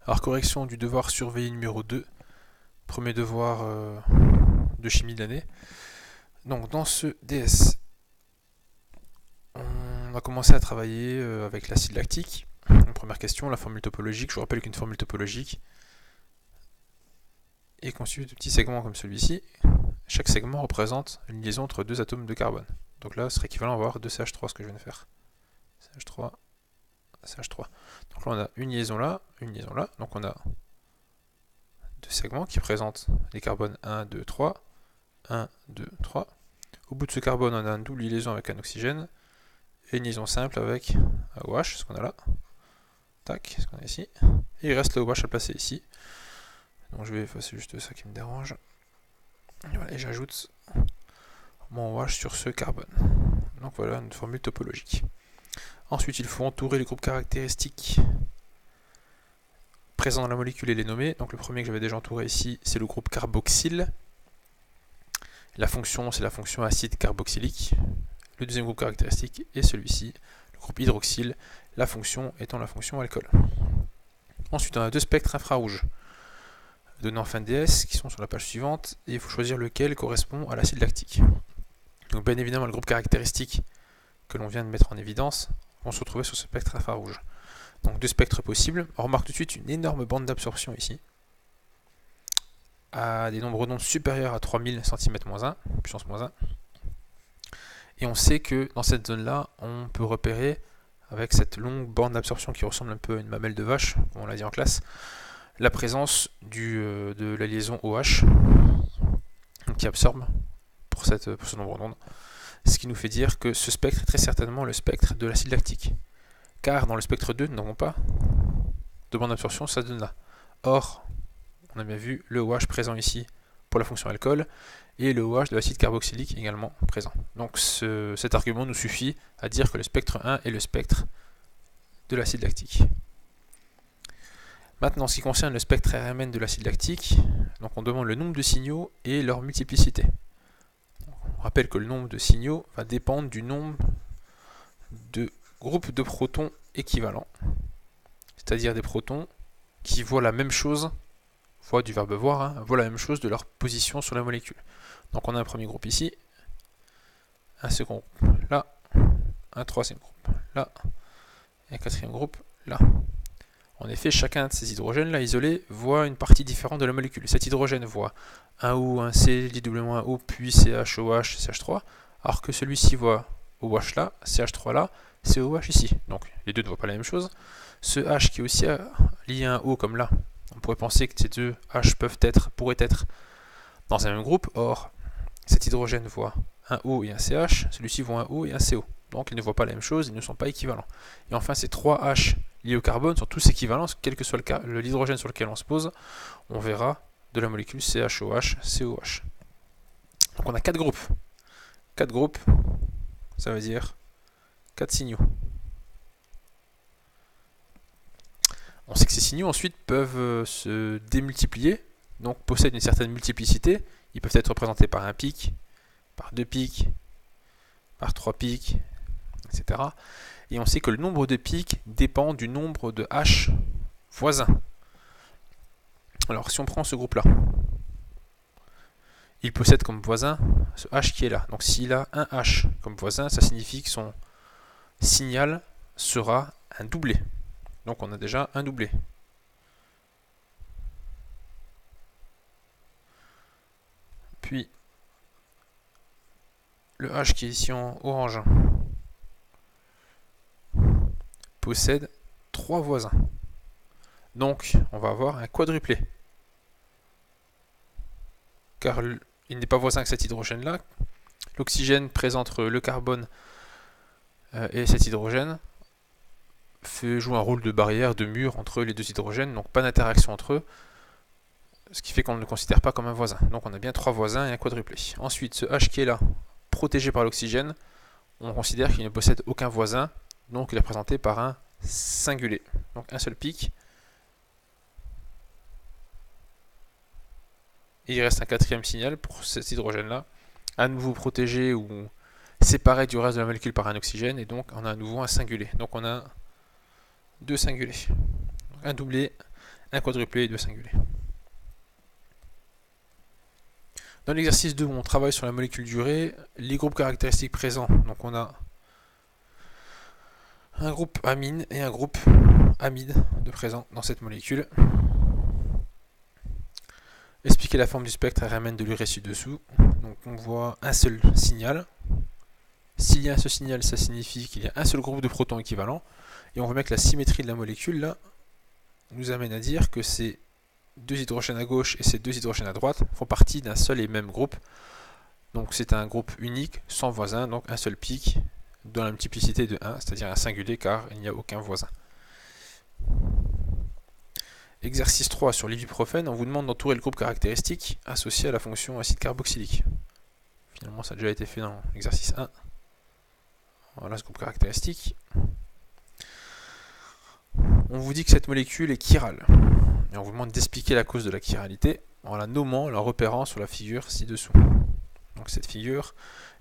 Alors, correction du devoir surveillé numéro 2, premier devoir de chimie de l'année. Donc, dans ce DS, on a commencé à travailler avec l'acide lactique. Donc, première question, la formule topologique. Je vous rappelle qu'une formule topologique est constituée de petits segments comme celui-ci. Chaque segment représente une liaison entre deux atomes de carbone. Donc là, ce serait équivalent à avoir 2CH3, ce que je viens de faire. CH3, CH3. Donc là, on a une liaison là. Donc on a deux segments qui présentent les carbones 1, 2, 3. 1, 2, 3. Au bout de ce carbone, on a une double liaison avec un oxygène et une liaison simple avec un OH, ce qu'on a là. Tac, ce qu'on a ici. Et il reste le OH à placer ici. Donc je vais effacer juste ça qui me dérange. Et, voilà, et j'ajoute mon OH sur ce carbone. Donc voilà une formule topologique. Ensuite, il faut entourer les groupes caractéristiques présents dans la molécule et les nommer. Donc le premier que j'avais déjà entouré ici, c'est le groupe carboxyle. La fonction, c'est la fonction acide carboxylique. Le deuxième groupe caractéristique est celui-ci, le groupe hydroxyle, la fonction étant la fonction alcool. Ensuite, on a deux spectres infrarouges donnés en fin de DS qui sont sur la page suivante et il faut choisir lequel correspond à l'acide lactique. Donc bien évidemment, le groupe caractéristique que l'on vient de mettre en évidence vont se retrouver sur ce spectre infrarouge. Donc deux spectres possibles. On remarque tout de suite une énorme bande d'absorption ici, à des nombres d'ondes supérieurs à 3000 cm-1, puissance -1. Et on sait que dans cette zone-là, on peut repérer, avec cette longue bande d'absorption qui ressemble un peu à une mamelle de vache, comme on l'a dit en classe, la présence de la liaison OH qui absorbe pour ce nombre d'ondes. Ce qui nous fait dire que ce spectre est très certainement le spectre de l'acide lactique. Car dans le spectre 2, nous n'avons pas de bande d'absorption, ça donne là. Or, on a bien vu le OH présent ici pour la fonction alcool et le OH de l'acide carboxylique également présent. Donc cet argument nous suffit à dire que le spectre 1 est le spectre de l'acide lactique. Maintenant, en ce qui concerne le spectre RMN de l'acide lactique, donc on demande le nombre de signaux et leur multiplicité. On rappelle que le nombre de signaux va dépendre du nombre de groupes de protons équivalents, c'est-à-dire des protons qui voient la même chose, voient du verbe voir, hein, voient la même chose de leur position sur la molécule. Donc on a un premier groupe ici, un second groupe là, un troisième groupe là, et un quatrième groupe là. En effet, chacun de ces hydrogènes là isolés voit une partie différente de la molécule. Cet hydrogène voit un O, un C, LiW-O, puis CH, OH, CH3, alors que celui-ci voit OH là, CH3 là, COH ici. Donc les deux ne voient pas la même chose. Ce H qui est aussi lié à un O comme là, on pourrait penser que ces deux H pourraient être dans un même groupe. Or, cet hydrogène voit un O et un CH, celui-ci voit un O et un CO. Donc ils ne voient pas la même chose, ils ne sont pas équivalents. Et enfin, ces trois H liés au carbone sont tous équivalents, quel que soit l'hydrogène sur lequel on se pose, on verra de la molécule CHOH, COH. Donc on a 4 groupes. 4 groupes, ça veut dire 4 signaux. On sait que ces signaux ensuite peuvent se démultiplier, donc possèdent une certaine multiplicité. Ils peuvent être représentés par un pic, par 2 pics, par 3 pics, etc. Et on sait que le nombre de pics dépend du nombre de H voisins. Alors si on prend ce groupe-là, il possède comme voisin ce H qui est là. Donc s'il a un H comme voisin, ça signifie que son signal sera un doublé. Donc on a déjà un doublé. Puis le H qui est ici en orange possède 3 voisins. Donc on va avoir un quadruplé. Car il n'est pas voisin avec cet hydrogène-là. L'oxygène présent entre le carbone et cet hydrogène joue un rôle de barrière, de mur entre les deux hydrogènes, donc pas d'interaction entre eux, ce qui fait qu'on ne le considère pas comme un voisin. Donc on a bien 3 voisins et un quadruplé. Ensuite, ce H qui est là, protégé par l'oxygène, on considère qu'il ne possède aucun voisin, donc il est représenté par un singulier. Donc un seul pic. Et il reste un quatrième signal pour cet hydrogène-là, à nouveau protégé ou séparé du reste de la molécule par un oxygène, et donc on a à nouveau un singulier. Donc on a 2 singuliers. Un doublé, un quadruplé et deux singulés. Dans l'exercice 2 où on travaille sur la molécule durée, les groupes caractéristiques présents, donc on a un groupe amine et un groupe amide de présent dans cette molécule. Expliquer la forme du spectre RMN de l'urée ci-dessous. Donc on voit un seul signal. S'il y a un seul signal, ça signifie qu'il y a un seul groupe de protons équivalent. Et on voit bien que la symétrie de la molécule là nous amène à dire que ces deux hydrogènes à gauche et ces deux hydrogènes à droite font partie d'un seul et même groupe. Donc c'est un groupe unique, sans voisin, donc un seul pic dans la multiplicité de 1, c'est-à-dire un singulier car il n'y a aucun voisin. Exercice 3 sur l'ibuprofène, on vous demande d'entourer le groupe caractéristique associé à la fonction acide carboxylique. Finalement ça a déjà été fait dans l'exercice 1. Voilà ce groupe caractéristique. On vous dit que cette molécule est chirale. Et on vous demande d'expliquer la cause de la chiralité en la nommant, en la repérant sur la figure ci-dessous. Donc cette figure,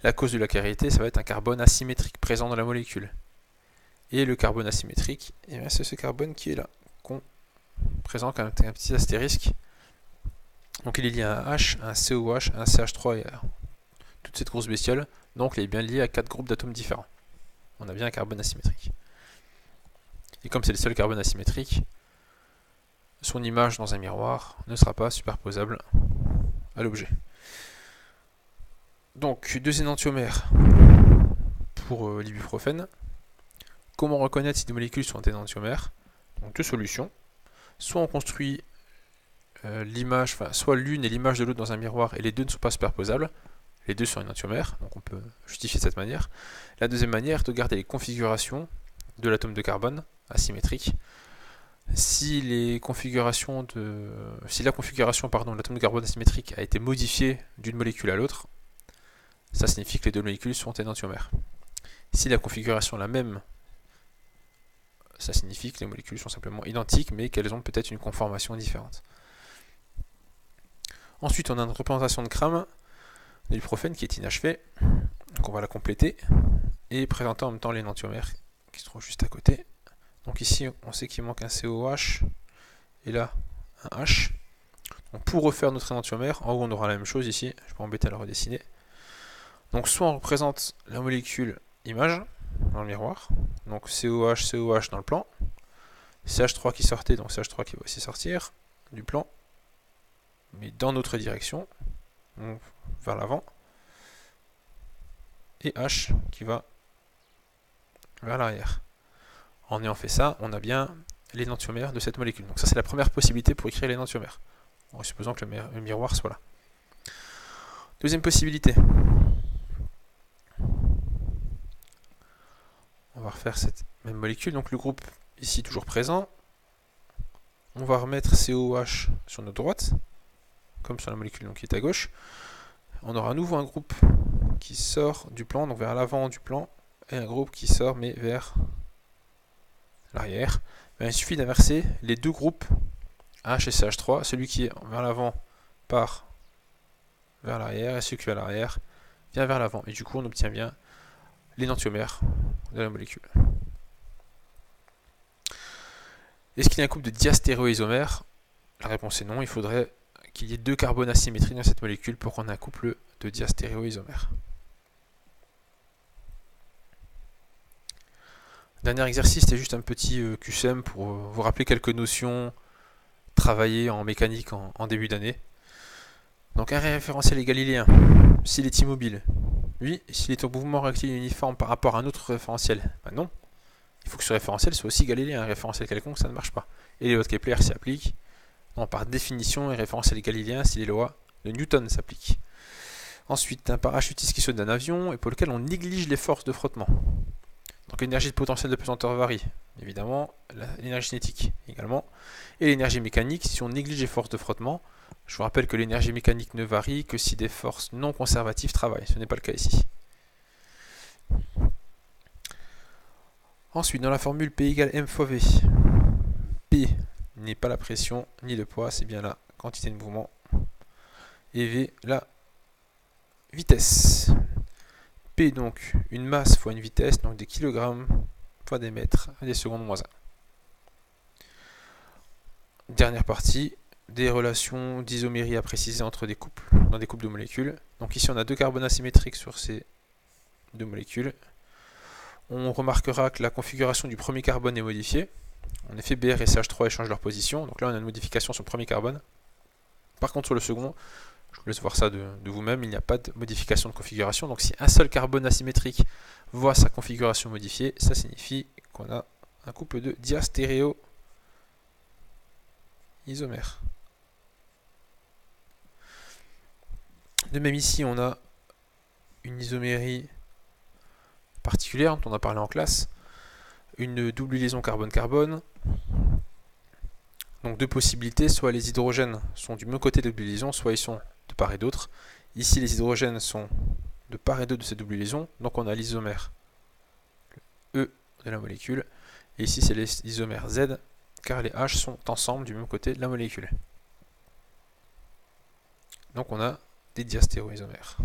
la cause de la chiralité, ça va être un carbone asymétrique présent dans la molécule. Et le carbone asymétrique, c'est ce carbone qui est là, qu'on présente avec un petit astérisque. Donc il est lié à un H, un COH, un CH3 et toute cette grosse bestiole. Donc il est bien lié à 4 groupes d'atomes différents. On a bien un carbone asymétrique. Et comme c'est le seul carbone asymétrique, son image dans un miroir ne sera pas superposable à l'objet. Donc, deux énantiomères pour l'ibuprofène. Comment reconnaître si des molécules sont énantiomères? Donc, deux solutions. Soit on construit l'image, soit l'une et l'image de l'autre dans un miroir et les deux ne sont pas superposables. Les deux sont énantiomères, donc on peut justifier de cette manière. La deuxième manière est de garder les configurations de l'atome de carbone asymétrique. Si la configuration de l'atome de carbone asymétrique a été modifiée d'une molécule à l'autre, ça signifie que les deux molécules sont énantiomères. Si la configuration est la même, ça signifie que les molécules sont simplement identiques, mais qu'elles ont peut-être une conformation différente. Ensuite, on a une représentation de Cram de l'ibuprofène qui est inachevée, donc on va la compléter, et présenter en même temps l'énantiomère qui se trouve juste à côté. Donc ici, on sait qu'il manque un COH, et là, un H. Donc pour refaire notre énantiomère, en haut on aura la même chose ici, je ne vais pas m'embêter à la redessiner. Donc soit on représente la molécule image dans le miroir, donc COH, COH dans le plan, CH3 qui sortait, donc CH3 qui va aussi sortir du plan, mais dans notre direction, donc vers l'avant, et H qui va vers l'arrière. En ayant fait ça, on a bien l'énantiomère de cette molécule. Donc ça c'est la première possibilité pour écrire l'énantiomère, en supposant que le miroir soit là. Deuxième possibilité. On va refaire cette même molécule, donc le groupe ici toujours présent. On va remettre COH sur notre droite, comme sur la molécule donc, qui est à gauche. On aura à nouveau un groupe qui sort du plan, donc vers l'avant du plan, et un groupe qui sort mais vers l'arrière. Il suffit d'inverser les deux groupes H et CH3, celui qui est vers l'avant part vers l'arrière, et celui qui est vers l'arrière vient vers l'avant. Et du coup on obtient bien l'énantiomère de la molécule. Est-ce qu'il y a un couple de diastéréoisomères? La réponse est non, il faudrait qu'il y ait deux carbones asymétriques dans cette molécule pour qu'on ait un couple de diastéréoisomères. Dernier exercice, c'était juste un petit QCM pour vous rappeler quelques notions travaillées en mécanique en début d'année. Donc un référentiel est galiléen, s'il est immobile. Oui, s'il est en mouvement réactif uniforme par rapport à un autre référentiel, ben non. Il faut que ce référentiel soit aussi galiléen, un référentiel quelconque, ça ne marche pas. Et les lois de Kepler s'y appliquent. Non, par définition, un référentiel est galiléen si les lois de Newton s'appliquent. Ensuite, un parachutiste qui saute d'un avion et pour lequel on néglige les forces de frottement. Donc l'énergie de potentiel de pesanteur varie, évidemment, l'énergie cinétique également, et l'énergie mécanique si on néglige les forces de frottement. Je vous rappelle que l'énergie mécanique ne varie que si des forces non conservatives travaillent, ce n'est pas le cas ici. Ensuite, dans la formule P égale M fois V, P n'est pas la pression ni le poids, c'est bien la quantité de mouvement, et V la vitesse. P donc une masse fois une vitesse, donc des kilogrammes fois des mètres à des secondes moins 1. dernière partie, des relations d'isomérie à préciser entre des couples, dans des couples de molécules. Donc ici on a deux carbones asymétriques sur ces deux molécules. On remarquera que la configuration du premier carbone est modifiée. En effet, Br et CH3 échangent leur position. Donc là on a une modification sur le premier carbone. Par contre sur le second, je vous laisse voir ça de vous-même, il n'y a pas de modification de configuration. Donc si un seul carbone asymétrique voit sa configuration modifiée, ça signifie qu'on a un couple de diastéréo isomères. De même ici, on a une isomérie particulière dont on a parlé en classe, une double liaison carbone-carbone. Donc deux possibilités, soit les hydrogènes sont du même côté de la double liaison, soit ils sont de part et d'autre. Ici, les hydrogènes sont de part et d'autre de cette double liaison, donc on a l'isomère E de la molécule, et ici c'est l'isomère Z, car les H sont ensemble du même côté de la molécule. Donc on a des diastéréoisomères.